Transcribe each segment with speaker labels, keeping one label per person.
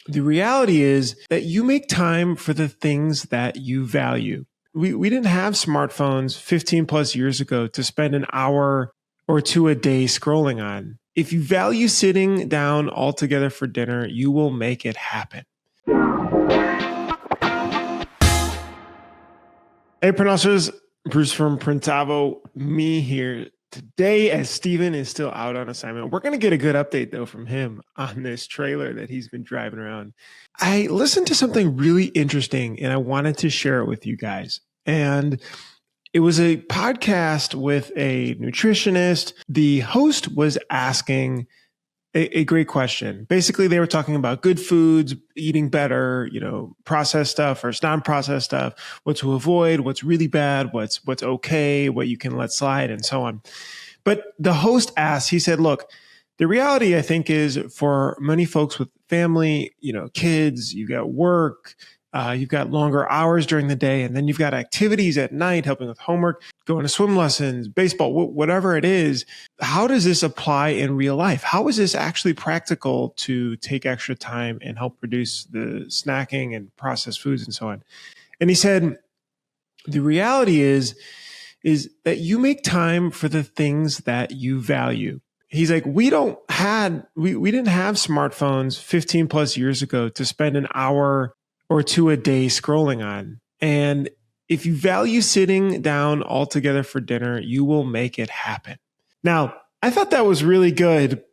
Speaker 1: The reality is that you make time for the things that you value. We didn't have smartphones 15 plus years ago to spend an hour or two a day scrolling on. If you value sitting down all together for dinner, you will make it happen. Hey, pronouncers, Bruce from Printavo, me here today as Steven is still out on assignment. We're going to get a good update though from him on this trailer that he's been driving around. I listened to something really interesting and I wanted to share it with you guys. And it was a podcast with a nutritionist. The host was asking a great question. Basically, they were talking about good foods, eating better, processed stuff versus non-processed stuff, what to avoid, what's really bad, what's okay, what you can let slide, and so on. But the host asked, he said, look, the reality, I think, is for many folks with family, kids, you've got work, you've got longer hours during the day, and then you've got activities at night, helping with homework, going to swim lessons, baseball, whatever it is. How does this apply in real life? How is this actually practical to take extra time and help produce the snacking and processed foods and so on? And he said, the reality is that you make time for the things that you value. He's like, we didn't have smartphones 15 plus years ago to spend an hour or two a day scrolling on. And if you value sitting down all together for dinner, you will make it happen. Now, I thought that was really good.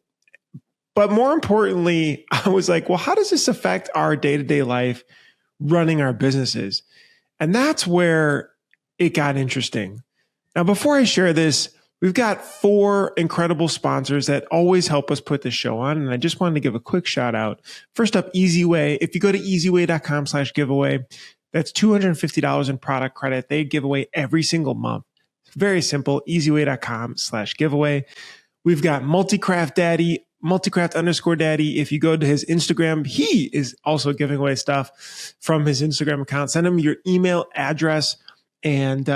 Speaker 1: But more importantly, I was like, well, how does this affect our day-to-day life running our businesses? And that's where it got interesting. Now, before I share this, we've got 4 incredible sponsors that always help us put the show on. And I just wanted to give a quick shout out. First up, EasyWay. If you go to easyway.com/giveaway, that's $250 in product credit. They give away every single month. It's very simple. easyway.com/giveaway. We've got Multicraft Daddy, multicraft_daddy. If you go to his Instagram, he is also giving away stuff from his Instagram account. Send him your email address and,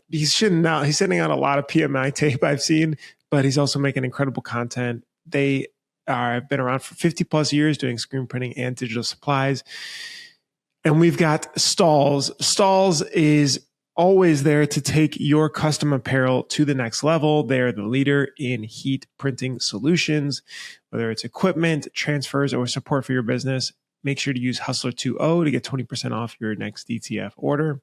Speaker 1: he's sending out a lot of PMI tape I've seen, but he's also making incredible content. They have been around for 50 plus years doing screen printing and digital supplies. And we've got Stalls. Stalls is always there to take your custom apparel to the next level. They're the leader in heat printing solutions, whether it's equipment, transfers, or support for your business. Make sure to use Hustler20 to get 20% off your next DTF order.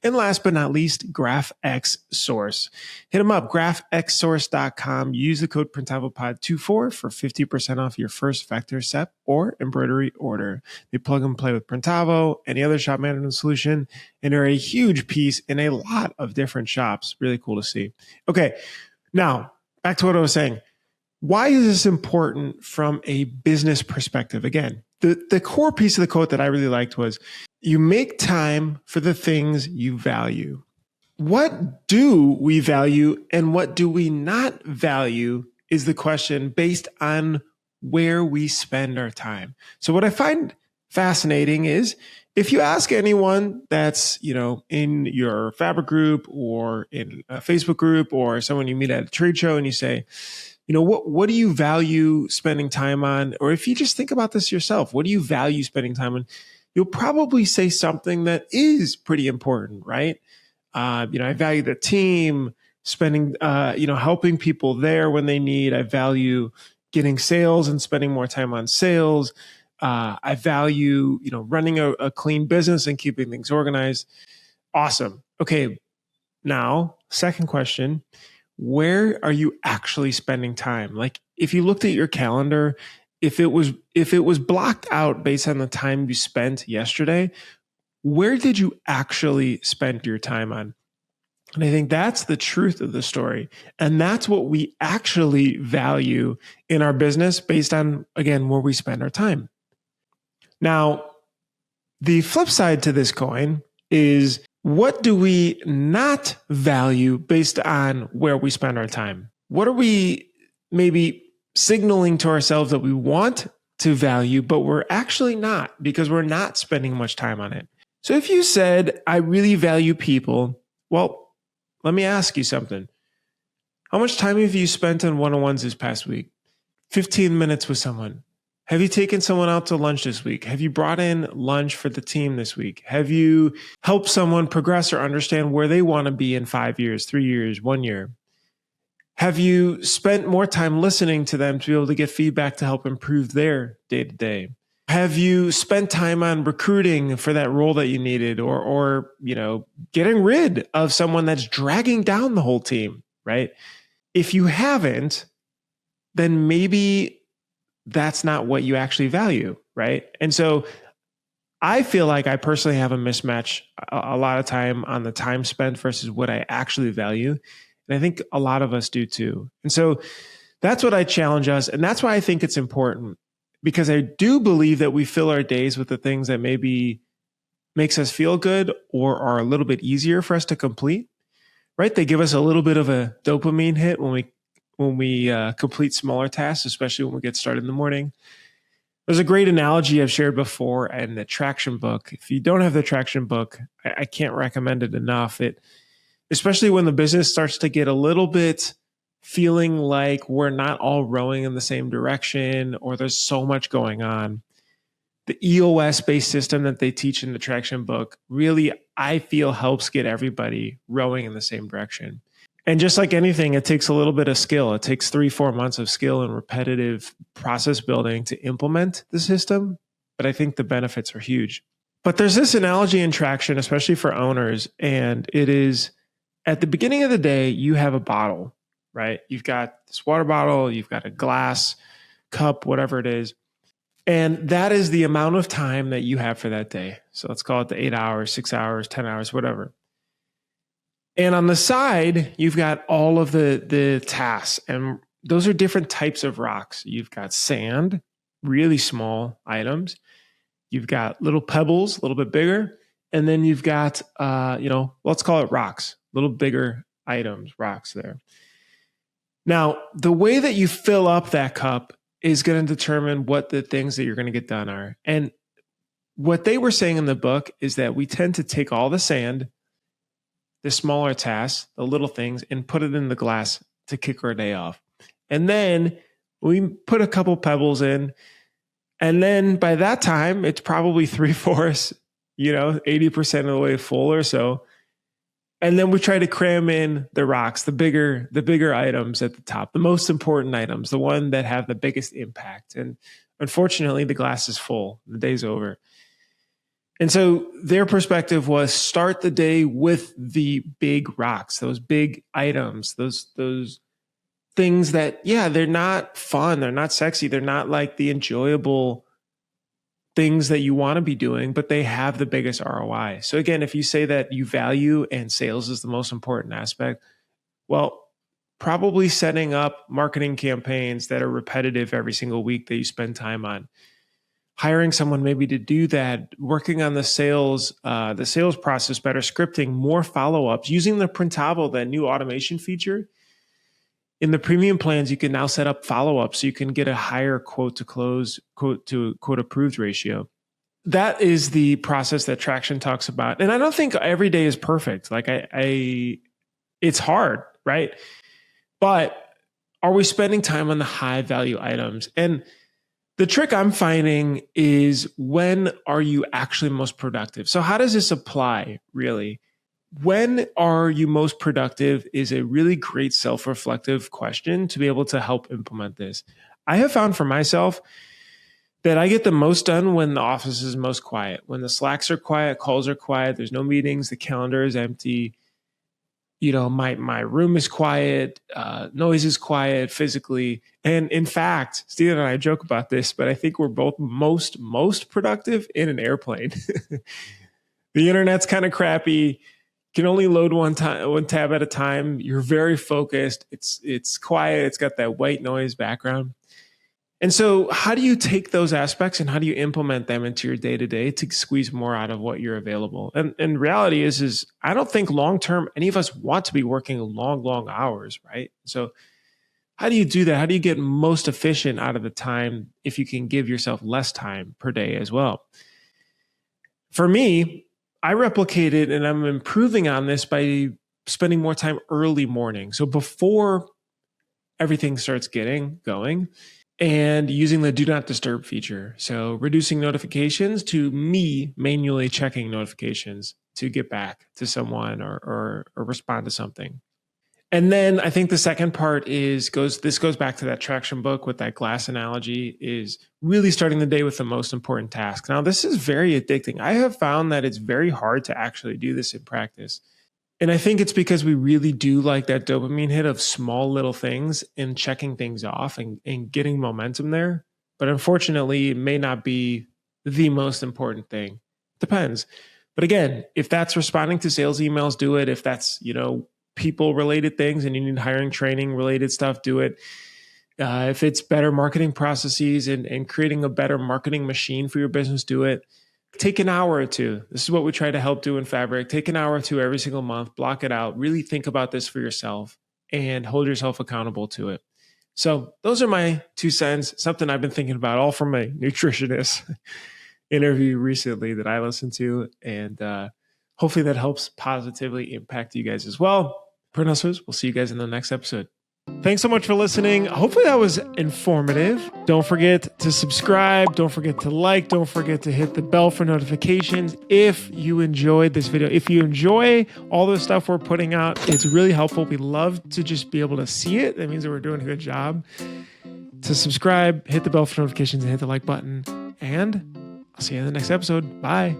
Speaker 1: And last but not least, GraphX Source. Hit them up, graphxsource.com. Use the code PrintavoPod24 for 50% off your first vector set or embroidery order. They plug and play with Printavo, any other shop management solution, and they're a huge piece in a lot of different shops. Really cool to see. Okay, now back to what I was saying. Why is this important from a business perspective? Again, the core piece of the quote that I really liked was, you make time for the things you value. What do we value and what do we not value is the question based on where we spend our time. So what I find fascinating is if you ask anyone that's, in your fabric group or in a Facebook group or someone you meet at a trade show and you say, what do you value spending time on? Or if you just think about this yourself, what do you value spending time on? You'll probably say something that is pretty important, right? I value the team, spending, helping people there when they need. I value getting sales and spending more time on sales. I value, running a clean business and keeping things organized. Awesome. Okay. Now, second question. Where are you actually spending time? Like if you looked at your calendar, if it was blocked out based on the time you spent yesterday, where did you actually spend your time on? And I think that's the truth of the story. And that's what we actually value in our business based on, again, where we spend our time. Now, the flip side to this coin is, what do we not value based on where we spend our time? What are we maybe signaling to ourselves that we want to value, but we're actually not because we're not spending much time on it? So if you said, I really value people, well, let me ask you something. How much time have you spent on one-on-ones this past week? 15 minutes with someone. Have you taken someone out to lunch this week? Have you brought in lunch for the team this week? Have you helped someone progress or understand where they want to be in 5 years, 3 years, 1 year? Have you spent more time listening to them to be able to get feedback to help improve their day to day? Have you spent time on recruiting for that role that you needed, or getting rid of someone that's dragging down the whole team, right? If you haven't, then maybe that's not what you actually value, right? And so I feel like I personally have a mismatch a lot of time on the time spent versus what I actually value. And I think a lot of us do too. And so that's what I challenge us. And that's why I think it's important, because I do believe that we fill our days with the things that maybe makes us feel good or are a little bit easier for us to complete, right? They give us a little bit of a dopamine hit when we complete smaller tasks, especially when we get started in the morning. There's a great analogy I've shared before in the Traction book. If you don't have the Traction book, I can't recommend it enough. Especially when the business starts to get a little bit feeling like we're not all rowing in the same direction, or there's so much going on. The EOS-based system that they teach in the Traction book really, I feel, helps get everybody rowing in the same direction. And just like anything, it takes a little bit of skill. It takes 3-4 months of skill and repetitive process building to implement the system. But I think the benefits are huge. But there's this analogy in Traction, especially for owners. And it is, at the beginning of the day, you have a bottle, right? You've got this water bottle, you've got a glass, cup, whatever it is. And that is the amount of time that you have for that day. So let's call it the 8 hours, 6 hours, 10 hours, whatever. And on the side, you've got all of the tasks, and those are different types of rocks. You've got sand, really small items. You've got little pebbles, a little bit bigger. And then you've got, let's call it rocks, little bigger items, rocks there. Now, the way that you fill up that cup is going to determine what the things that you're going to get done are. And what they were saying in the book is that we tend to take all the sand, the smaller tasks, the little things, and put it in the glass to kick our day off. And then we put a couple pebbles in. And then by that time, it's probably 3/4, 80% of the way full or so. And then we try to cram in the rocks, the bigger items at the top, the most important items, the one that have the biggest impact. And unfortunately, the glass is full. The day's over. And so their perspective was start the day with the big rocks, those big items, those things that, they're not fun. They're not sexy. They're not like the enjoyable things that you want to be doing, but they have the biggest ROI. So again, if you say that you value and sales is the most important aspect, well, probably setting up marketing campaigns that are repetitive every single week that you spend time on. Hiring someone maybe to do that, working on the sales process better, scripting, more follow-ups, using the Printavo, that new automation feature. In the premium plans, you can now set up follow-ups so you can get a higher quote to close, quote to quote approved ratio. That is the process that Traction talks about. And I don't think every day is perfect. Like it's hard, right? But are we spending time on the high value items? And the trick I'm finding is, when are you actually most productive? So how does this apply, really? When are you most productive is a really great self-reflective question to be able to help implement this. I have found for myself that I get the most done when the office is most quiet, when the Slacks are quiet, calls are quiet, there's no meetings, the calendar is empty. My room is quiet, noise is quiet physically. And in fact, Steven and I joke about this, but I think we're both most productive in an airplane. The internet's kind of crappy. You can only load one tab at a time. You're very focused. It's quiet. It's got that white noise background. And so how do you take those aspects and how do you implement them into your day-to-day to squeeze more out of what you're available? And reality is I don't think long-term any of us want to be working long hours, right? So how do you do that? How do you get most efficient out of the time if you can give yourself less time per day as well? For me, I replicated and I'm improving on this by spending more time early morning. So before everything starts getting going, and using the do not disturb feature. So reducing notifications to me manually checking notifications to get back to someone or respond to something. And then I think the second part this goes back to that traction book with that glass analogy, is really starting the day with the most important task. Now, this is very addicting. I have found that it's very hard to actually do this in practice. And I think it's because we really do like that dopamine hit of small little things and checking things off and getting momentum there. But unfortunately, it may not be the most important thing. Depends. But again, if that's responding to sales emails, do it. If that's, people related things and you need hiring training related stuff, do it. If it's better marketing processes and creating a better marketing machine for your business, do it. Take an hour or two. This is what we try to help do in Fabric. Take an hour or two every single month, block it out, really think about this for yourself and hold yourself accountable to it. So those are my 2 cents, something I've been thinking about, all from a nutritionist interview recently that I listened to. And hopefully that helps positively impact you guys as well. Print hustlers, we'll see you guys in the next episode. Thanks so much for listening. Hopefully that was informative. Don't forget to subscribe. Don't forget to like. Don't forget to hit the bell for notifications if you enjoyed this video. If you enjoy all the stuff we're putting out, it's really helpful. We love to just be able to see it. That means that we're doing a good job. To subscribe, hit the bell for notifications, and hit the like button. And I'll see you in the next episode. Bye.